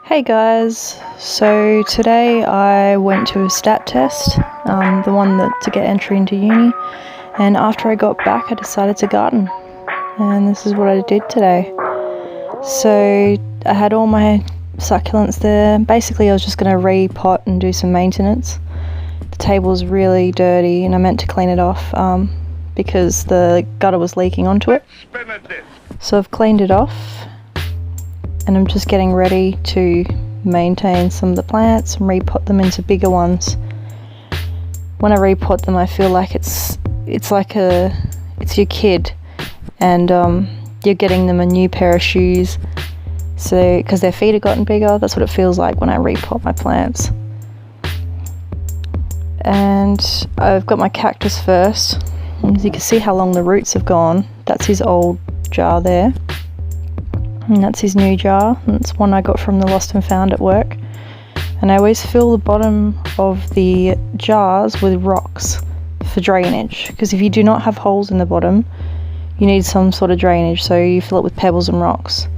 Hey guys, so today I went to a stat test, the one to get entry into uni, and after I got back I decided to garden, and this is what I did today. So I had all my succulents there. Basically I was just going to repot and do some maintenance. The table's really dirty and I meant to clean it off because the gutter was leaking onto it. So I've cleaned it off and I'm just getting ready to maintain some of the plants and repot them into bigger ones. When I repot them I feel like it's your kid, and you're getting them a new pair of shoes, so because their feet have gotten bigger. That's what it feels like when I repot my plants. And I've got my cactus first. As you can see how long the roots have gone. That's his old jar there, and that's his new jar. That's one I got from the Lost and Found at work. And I always fill the bottom of the jars with rocks for drainage, because if you do not have holes in the bottom you need some sort of drainage, so you fill it with pebbles and rocks.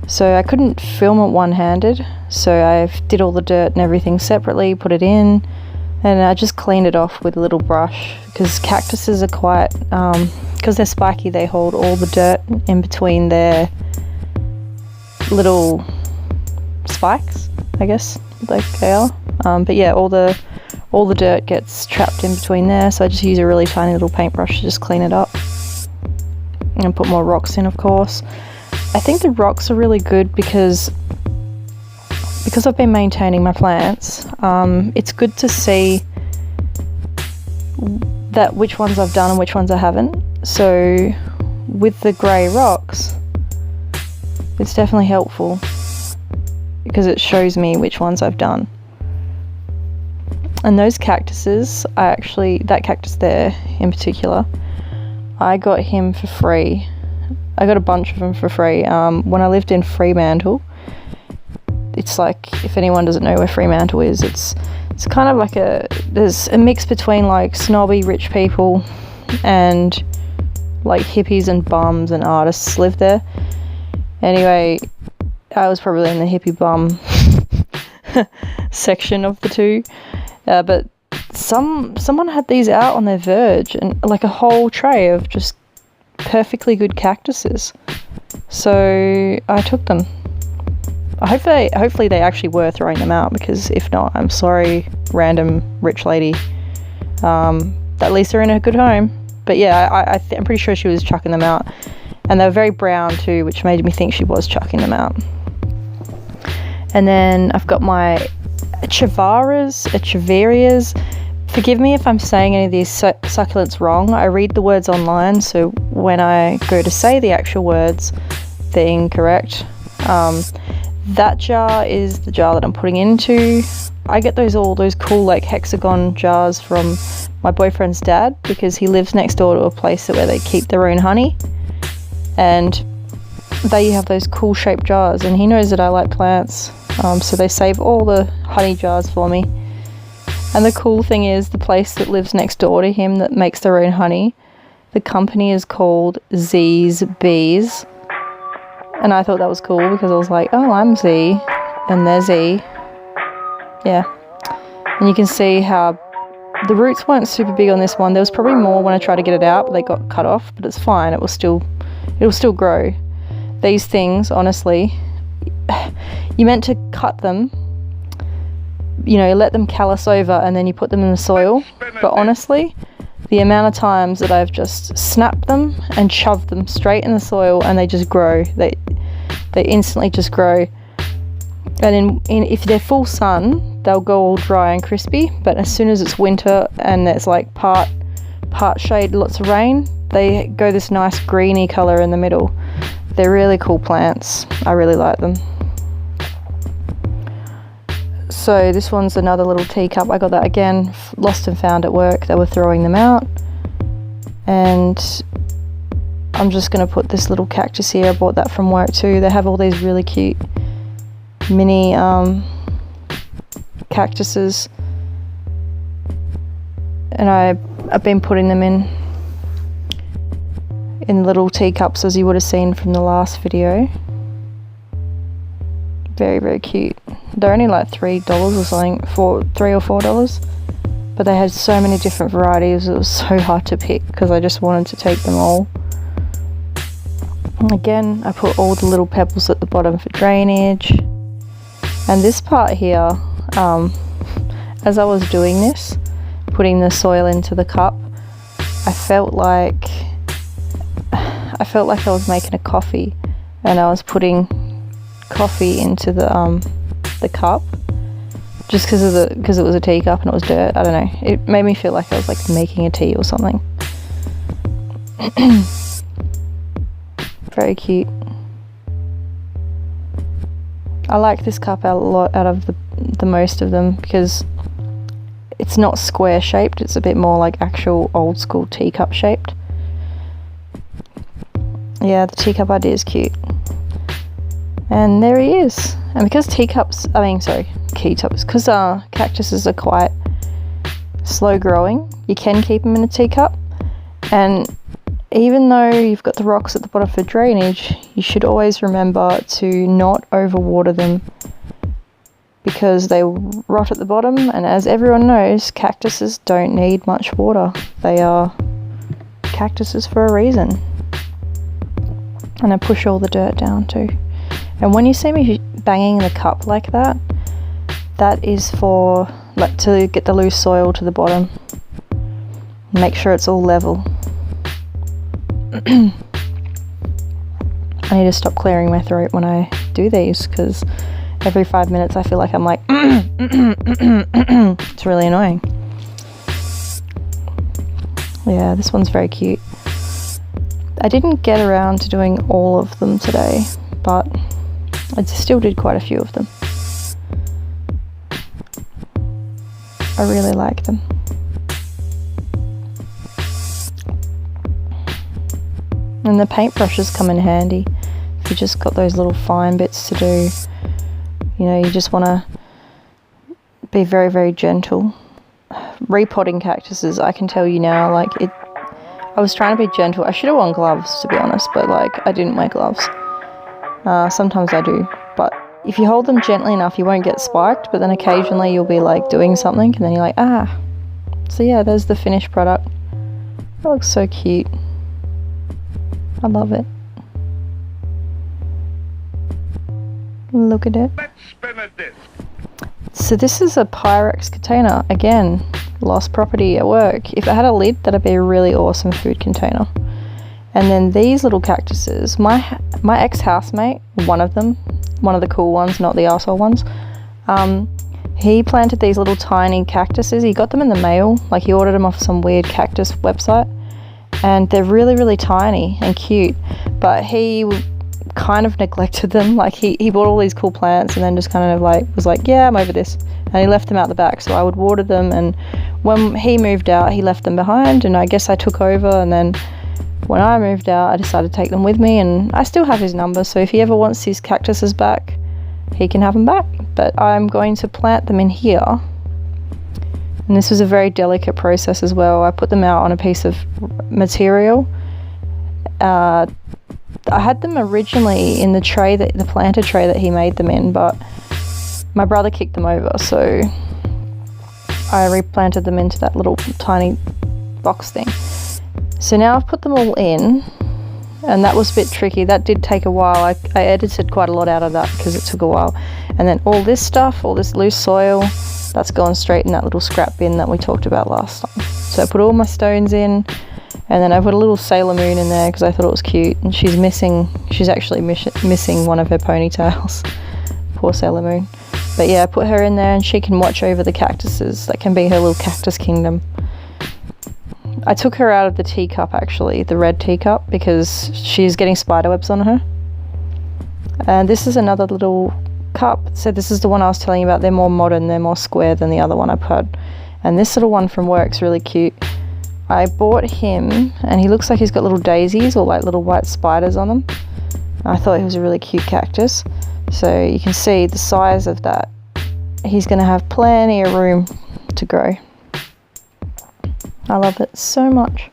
So I couldn't film it one-handed, so I did all the dirt and everything separately, put it in, and I just cleaned it off with a little brush, because cactuses are quite, because they're spiky, they hold all the dirt in between their little spikes, I guess, like they are. But yeah, all the dirt gets trapped in between there, so I just use a really tiny little paintbrush to just clean it up. And put more rocks in, of course. I think the rocks are really good because I've been maintaining my plants. It's good to see that which ones I've done and which ones I haven't. So with the grey rocks, it's definitely helpful because it shows me which ones I've done. And those cactuses, that cactus there in particular, I got him for free. I got a bunch of them for free. When I lived in Fremantle, it's like, if anyone doesn't know where Fremantle is, it's kind of like there's a mix between like snobby rich people and like hippies and bums and artists live there. Anyway, I was probably in the hippie bum section of the two, but someone had these out on their verge, and like a whole tray of just perfectly good cactuses. So I took them. Hopefully they actually were throwing them out, because if not, I'm sorry, random rich lady. At least they're in a good home. But yeah, I'm pretty sure she was chucking them out, and they were very brown too, which made me think she was chucking them out. And then I've got my Echeverias. Forgive me if I'm saying any of these succulents wrong. I read the words online, so when I go to say the actual words, they're incorrect. That jar is the jar that I'm putting into. I get all those cool like hexagon jars from my boyfriend's dad, because he lives next door to a place where they keep their own honey, and they have those cool shaped jars, and he knows that I like plants, so they save all the honey jars for me. And the cool thing is, the place that lives next door to him that makes their own honey, the company is called Z's Bees. And I thought that was cool, because I was like, oh, I'm Z and they're Z. Yeah. And you can see how the roots weren't super big on this one. There was probably more when I tried to get it out, but they got cut off, but it's fine. It'll still grow. These things, honestly, you meant to cut them, let them callus over, and then you put them in the soil. But honestly, the amount of times that I've just snapped them and shoved them straight in the soil, and they just grow. They instantly just grow. And if they're full sun, they'll go all dry and crispy. But as soon as it's winter and it's like part shade, lots of rain, they go this nice greeny colour in the middle. They're really cool plants. I really like them. So this one's another little teacup. I got that again, Lost and Found at work. They were throwing them out. And I'm just going to put this little cactus here. I bought that from work too. They have all these really cute mini cactuses. And I've been putting them in in little teacups, as you would have seen from the last video. Very, very cute. They're only like $3 or something, $3 or $4, but they had so many different varieties. It was so hard to pick because I just wanted to take them all. And again, I put all the little pebbles at the bottom for drainage. And this part here, as I was doing this, putting the soil into the cup, I felt like I was making a coffee, and I was putting coffee into the cup, just because it was a teacup and it was dirt. I don't know. It made me feel like I was like making a tea or something. Very cute. I like this cup a lot out of the most of them because it's not square shaped. It's a bit more like actual old school teacup shaped. Yeah, the teacup idea is cute. And there he is. And because because cactuses are quite slow growing, you can keep them in a teacup. And even though you've got the rocks at the bottom for drainage, you should always remember to not overwater them because they rot at the bottom. And as everyone knows, cactuses don't need much water. They are cactuses for a reason. And I push all the dirt down too. And when you see me banging the cup like that, that is for to get the loose soil to the bottom. Make sure it's all level. I need to stop clearing my throat when I do these because every 5 minutes I feel like I'm like it's really annoying. Yeah, this one's very cute. I didn't get around to doing all of them today, but I still did quite a few of them. I really like them. And the paintbrushes come in handy if you just got those little fine bits to do. You know, you just want to be very, very gentle. Repotting cactuses, I can tell you now, like I was trying to be gentle. I should have worn gloves, to be honest, but like I didn't wear gloves. Sometimes I do, but if you hold them gently enough, you won't get spiked, but then occasionally you'll be like doing something and then you're like, ah. So yeah, there's the finished product. That looks so cute. I love it. Look at it. Let's spin a disc. So this is a Pyrex container. Again, lost property at work. If it had a lid, that'd be a really awesome food container. And then these little cactuses, my ex-housemate, one of the cool ones, not the arsehole ones, he planted these little tiny cactuses. He got them in the mail, like he ordered them off some weird cactus website. And they're really, really tiny and cute, but he kind of neglected them. Like he bought all these cool plants and then just kind of like was like, yeah, I'm over this, and he left them out the back. So I would water them, and when he moved out, he left them behind, and I guess I took over. And then when I moved out, I decided to take them with me, and I still have his number, so if he ever wants his cactuses back, he can have them back. But I'm going to plant them in here. And this was a very delicate process as well. I put them out on a piece of material. I had them originally in the planter tray that he made them in, but my brother kicked them over, so I replanted them into that little tiny box thing. So now I've put them all in, and that was a bit tricky. That did take a while. I edited quite a lot out of that because it took a while. And then all this stuff, all this loose soil, that's gone straight in that little scrap bin that we talked about last time. So I put all my stones in, and then I put a little Sailor Moon in there because I thought it was cute. And she's actually missing one of her ponytails. Poor Sailor Moon. But yeah, I put her in there and she can watch over the cactuses. That can be her little cactus kingdom. I took her out of the teacup, actually, the red teacup, because she's getting spiderwebs on her. And this is another little cup. So this is the one I was telling you about. They're more modern, they're more square than the other one I put. And this little one from work's really cute. I bought him, and he looks like he's got little daisies or like little white spiders on them. I thought he was a really cute cactus. So you can see the size of that. He's going to have plenty of room to grow. I love it so much.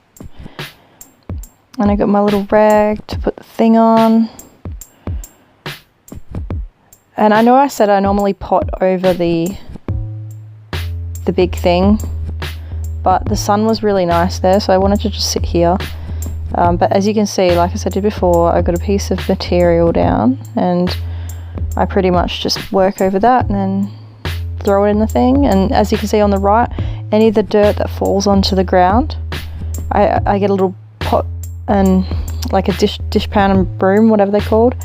And I got my little rag to put the thing on. And I know I said I normally pot over the big thing, but the sun was really nice there, so I wanted to just sit here. But as you can see, like I said before, I got a piece of material down and I pretty much just work over that and then throw it in the thing. And as you can see on the right, any of the dirt that falls onto the ground, I get a little pot and like a dishpan and broom, whatever they're called,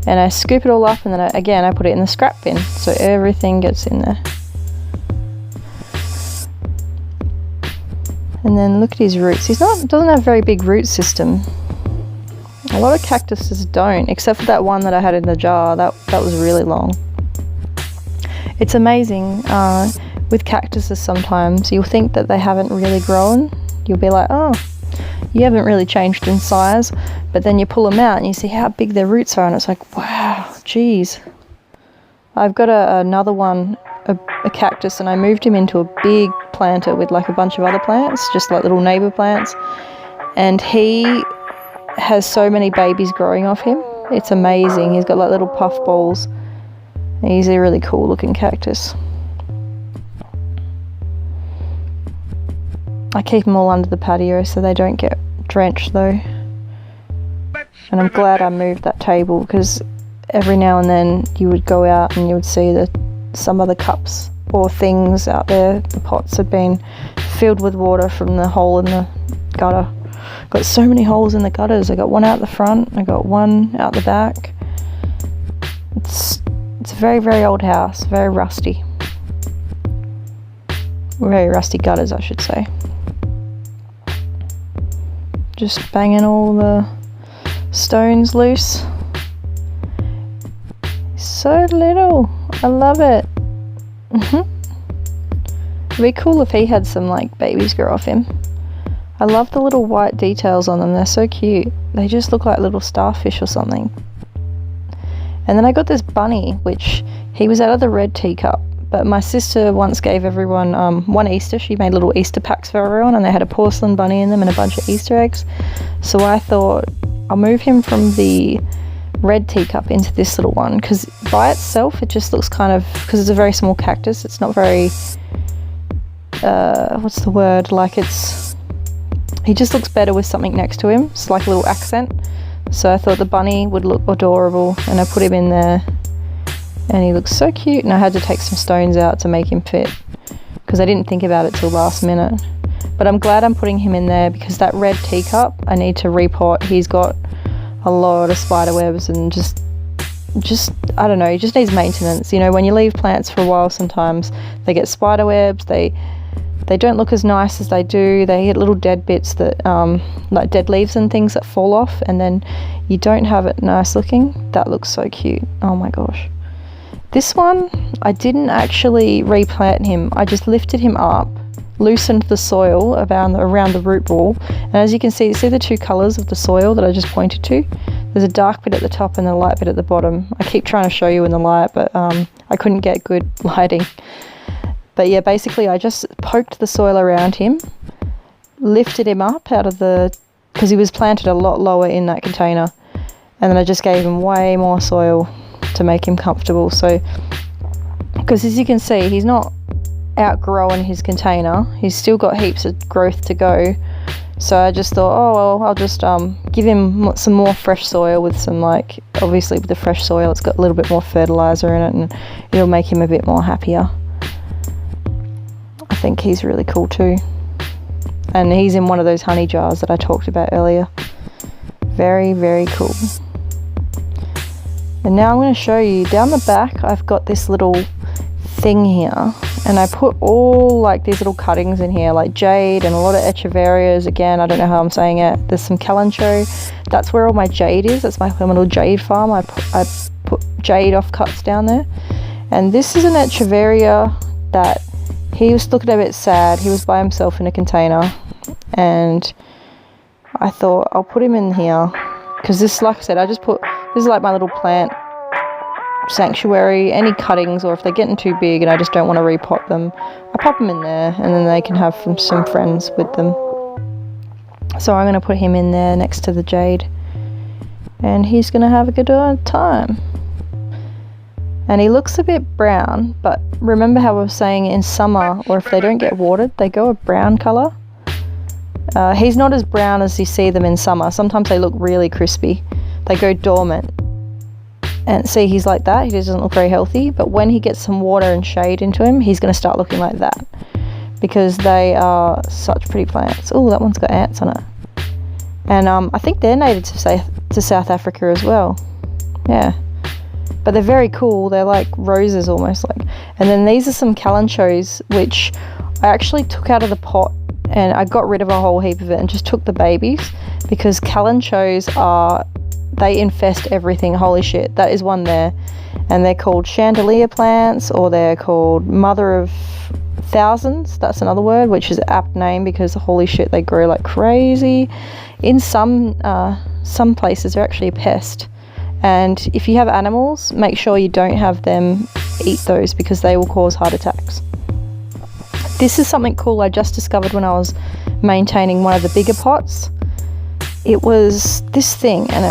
and I scoop it all up, and then I put it in the scrap bin, so everything gets in there. And then look at his roots. Doesn't have a very big root system. A lot of cactuses don't, except for that one that I had in the jar. That was really long. It's amazing with cactuses. Sometimes you'll think that they haven't really grown. You'll be like, oh, you haven't really changed in size, but then you pull them out and you see how big their roots are, and it's like, wow, geez. I've got another one, a cactus, and I moved him into a big planter with like a bunch of other plants, just like little neighbor plants, and he has so many babies growing off him. It's amazing. He's got like little puff balls. He's a really cool looking cactus. I keep them all under the patio so they don't get drenched though. And I'm glad I moved that table, because every now and then you would go out and you would see that some of the cups or things out there, the pots had been filled with water from the hole in the gutter. Got so many holes in the gutters. I got one out the front, I got one out the back. It's a very, very old house, very rusty. Very rusty gutters, I should say. Just banging all the stones loose. So little. I love it. It'd be cool if he had some like babies grow off him. I love the little white details on them. They're so cute. They just look like little starfish or something. And then I got this bunny, which he was out of the red teacup. But my sister once gave everyone one Easter. She made little Easter packs for everyone, and they had a porcelain bunny in them and a bunch of Easter eggs. So I thought I'll move him from the red teacup into this little one, because by itself it just looks kind of, because it's a very small cactus, it's not very what's the word, like he just looks better with something next to him. It's like a little accent. So I thought the bunny would look adorable, and I put him in there. And he looks so cute, and I had to take some stones out to make him fit, because I didn't think about it till last minute. But I'm glad I'm putting him in there, because that red teacup I need to repot. He's got a lot of spider webs, and just I don't know, he just needs maintenance. You know, when you leave plants for a while, sometimes they get spider webs, they don't look as nice as they do. They get little dead bits that like dead leaves and things that fall off, and then you don't have it nice looking. That looks so cute. Oh my gosh. This one, I didn't actually replant him. I just lifted him up, loosened the soil around the root ball, and as you can see the two colours of the soil that I just pointed to? There's a dark bit at the top and a light bit at the bottom. I keep trying to show you in the light, but I couldn't get good lighting. But yeah, basically I just poked the soil around him, lifted him up out of because he was planted a lot lower in that container, and then I just gave him way more soil to make him comfortable. So, because as you can see, he's not outgrowing his container, he's still got heaps of growth to go. So I just thought, oh well, I'll just give him some more fresh soil with some, like, obviously with the fresh soil it's got a little bit more fertilizer in it, and it'll make him a bit more happier. I think he's really cool too, and he's in one of those honey jars that I talked about earlier. Very, very cool. And now I'm going to show you down the back. I've got this little thing here, and I put all like these little cuttings in here, like jade and a lot of echeverias. Again, I don't know how I'm saying it. There's some kalanchoe. That's where all my jade is. That's my little jade farm. I put jade offcuts down there. And this is an echeveria that he was looking a bit sad. He was by himself in a container, and I thought I'll put him in here, because this, like I said, this is like my little plant sanctuary. Any cuttings, or if they're getting too big and I just don't want to repot them, I pop them in there, and then they can have some friends with them. So I'm going to put him in there next to the jade, and he's going to have a good time. And he looks a bit brown, but remember how I was saying in summer, or if they don't get watered, they go a brown colour. He's not as brown as you see them in summer. Sometimes they look really crispy. They go dormant. And see, he's like that. He doesn't look very healthy. But when he gets some water and shade into him, he's going to start looking like that. Because they are such pretty plants. Oh, that one's got ants on it. And I think they're native to South Africa as well. Yeah. But they're very cool. They're like roses almost like. And then these are some calanchos, which I actually took out of the pot, and I got rid of a whole heap of it and just took the babies, because calanchos they infest everything. Holy shit, that is one there. And they're called chandelier plants, or they're called mother of thousands. That's another word, which is an apt name, because holy shit, they grow like crazy. In some places they're actually a pest, and if you have animals, make sure you don't have them eat those, because they will cause heart attacks. This is something cool I just discovered when I was maintaining one of the bigger pots. It was this thing, and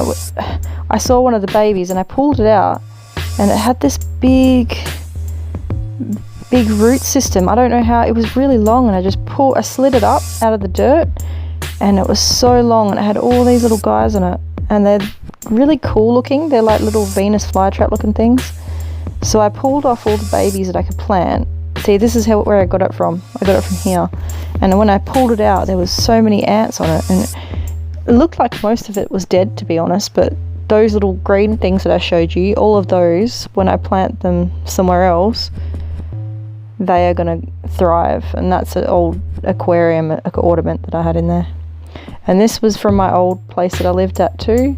I saw one of the babies and I pulled it out, and it had this big root system. I don't know how. It was really long, and I slid it up out of the dirt, and it was so long, and it had all these little guys on it, and they're really cool looking. They're like little Venus flytrap looking things. So I pulled off all the babies that I could plant. See, this is where I got it from. I got it from here. And when I pulled it out, there was so many ants on it, and it looked like most of it was dead, to be honest. But those little green things that I showed you, all of those, when I plant them somewhere else, they are going to thrive. And that's an old aquarium ornament that I had in there. And this was from my old place that I lived at too.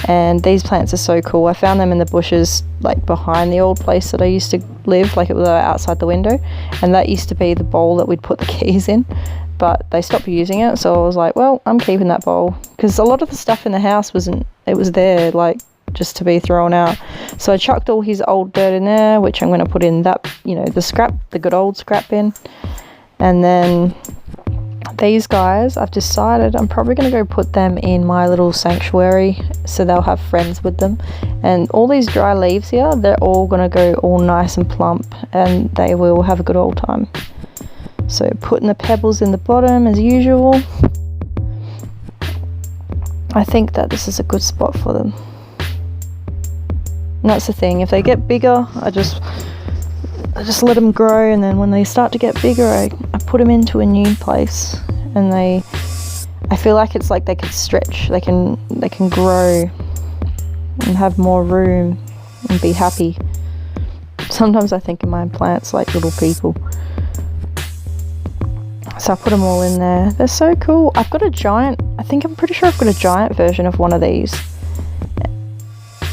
And these plants are so cool. I found them in the bushes like behind the old place that I used to live, like it was outside the window, and that used to be the bowl that we'd put the keys in, but they stopped using it, so I was like, well, I'm keeping that bowl, because a lot of the stuff in the house was there like just to be thrown out. So I chucked all his old dirt in there, which I'm going to put in that, the good old scrap bin. And then these guys, I've decided I'm probably going to go put them in my little sanctuary, so they'll have friends with them. And all these dry leaves here, they're all going to go all nice and plump, and they will have a good old time. So putting the pebbles in the bottom as usual. I think that this is a good spot for them. And that's the thing, if they get bigger, I just let them grow, and then when they start to get bigger, I put them into a new place, and I feel like it's like they can stretch, they can grow and have more room and be happy. Sometimes I think of my plants like little people. So I put them all in there. They're so cool. I'm pretty sure I've got a giant version of one of these.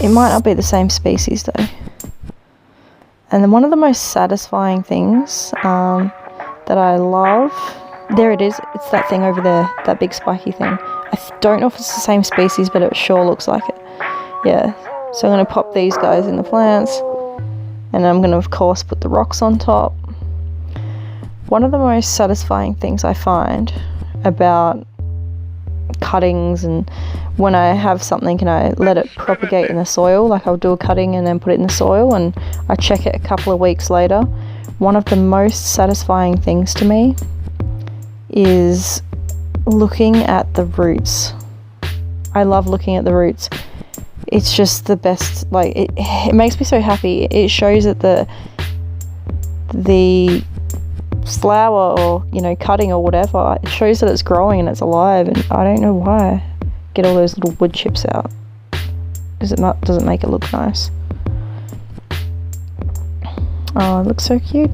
It might not be the same species though. And then one of the most satisfying things that I love, there it is, it's that thing over there, that big spiky thing. I don't know if it's the same species, but it sure looks like it. Yeah, so I'm going to pop these guys in the plants, and I'm going to of course put the rocks on top. One of the most satisfying things I find about cuttings, and when I have something and I let it propagate in the soil, like I'll do a cutting and then put it in the soil and I check it a couple of weeks later, one of the most satisfying things to me is looking at the roots. I love looking at the roots. It's just the best, like it makes me so happy. It shows that the flower, or cutting or whatever, it shows that it's growing and it's alive. And I don't know why. Get all those little wood chips out, because it doesn't make it look nice. Oh, it looks so cute.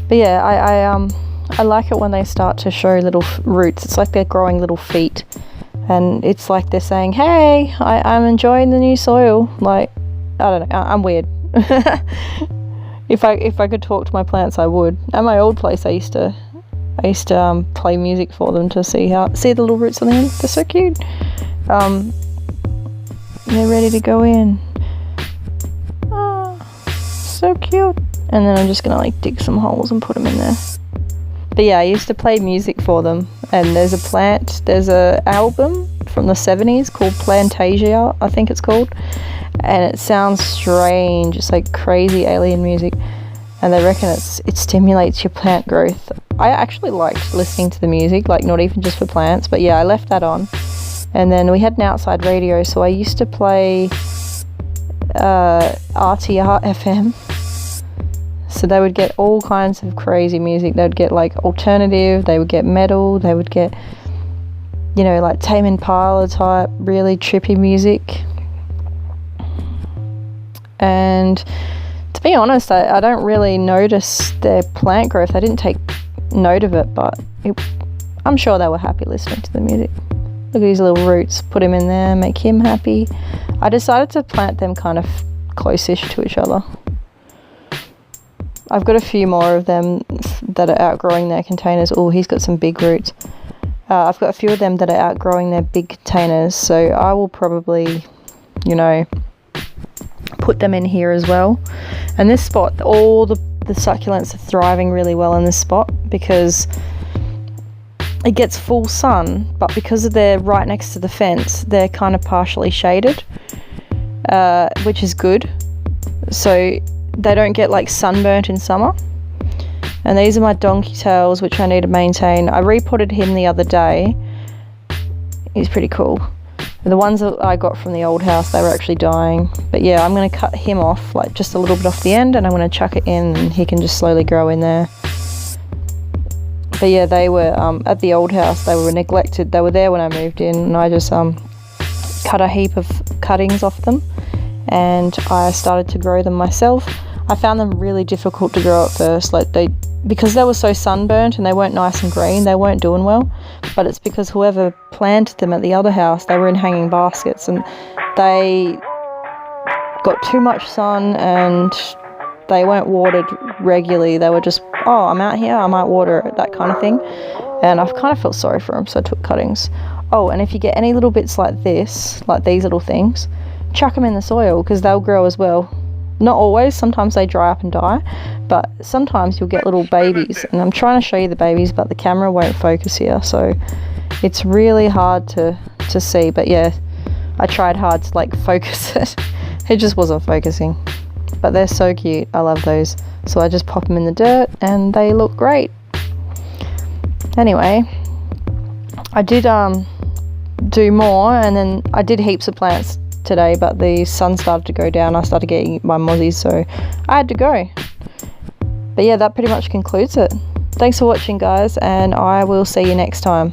But yeah, I like it when they start to show little roots. It's like they're growing little feet, and it's like they're saying, hey, I'm enjoying the new soil. Like, I don't know, I'm weird. If I could talk to my plants, I would. At my old place, I used to play music for them to see the little roots on the end. They're so cute. They're ready to go in. Oh, so cute. And then I'm just gonna dig some holes and put them in there. But yeah, I used to play music for them, and there's a album from the 70s called Plantasia, I think it's called, and it sounds strange. It's like crazy alien music, and they reckon it stimulates your plant growth. I actually liked listening to the music, like not even just for plants, but yeah, I left that on. And then we had an outside radio, so I used to play RTR FM. So they would get all kinds of crazy music. They would get like alternative, they would get metal, they would get, you know, like Tame Impala type, really trippy music. And to be honest, I don't really notice their plant growth. I didn't take note of it, but I'm sure they were happy listening to the music. Look at his little roots, put him in there, make him happy. I decided to plant them kind of close-ish to each other. I've got a few more of them that are outgrowing their containers. Oh, he's got some big roots. I've got a few of them that are outgrowing their big containers, so I will probably, you know, put them in here as well. And this spot, all the succulents are thriving really well in this spot because it gets full sun, but because they're right next to the fence, they're kind of partially shaded, which is good. So they don't get like sunburnt in summer. And these are my donkey tails, which I need to maintain. I repotted him the other day. He's pretty cool. The ones that I got from the old house, they were actually dying. But yeah, I'm going to cut him off, like just a little bit off the end, and I'm going to chuck it in, and he can just slowly grow in there. But yeah, they were at the old house, they were neglected. They were there when I moved in, and I just cut a heap of cuttings off them, and I started to grow them myself. I found them really difficult to grow at first, like because they were so sunburnt and they weren't nice and green, they weren't doing well. But it's because whoever planted them at the other house, they were in hanging baskets, and they got too much sun and they weren't watered regularly. They were just, oh, I'm out here, I might water it, that kind of thing. And I kind of felt sorry for them, so I took cuttings. Oh, and if you get any little bits like this, like these little things, chuck them in the soil because they'll grow as well. Not always, sometimes they dry up and die, but sometimes you'll get little babies. And I'm trying to show you the babies, but the camera won't focus here, so it's really hard to see. But yeah, I tried hard to like focus it. It just wasn't focusing. But they're so cute, I love those. So I just pop them in the dirt and they look great. Anyway, I did do more, and then I did heaps of plants today, but the sun started to go down. I started getting my mozzies, so I had to go. But yeah, that pretty much concludes it. Thanks for watching, guys, and I will see you next time.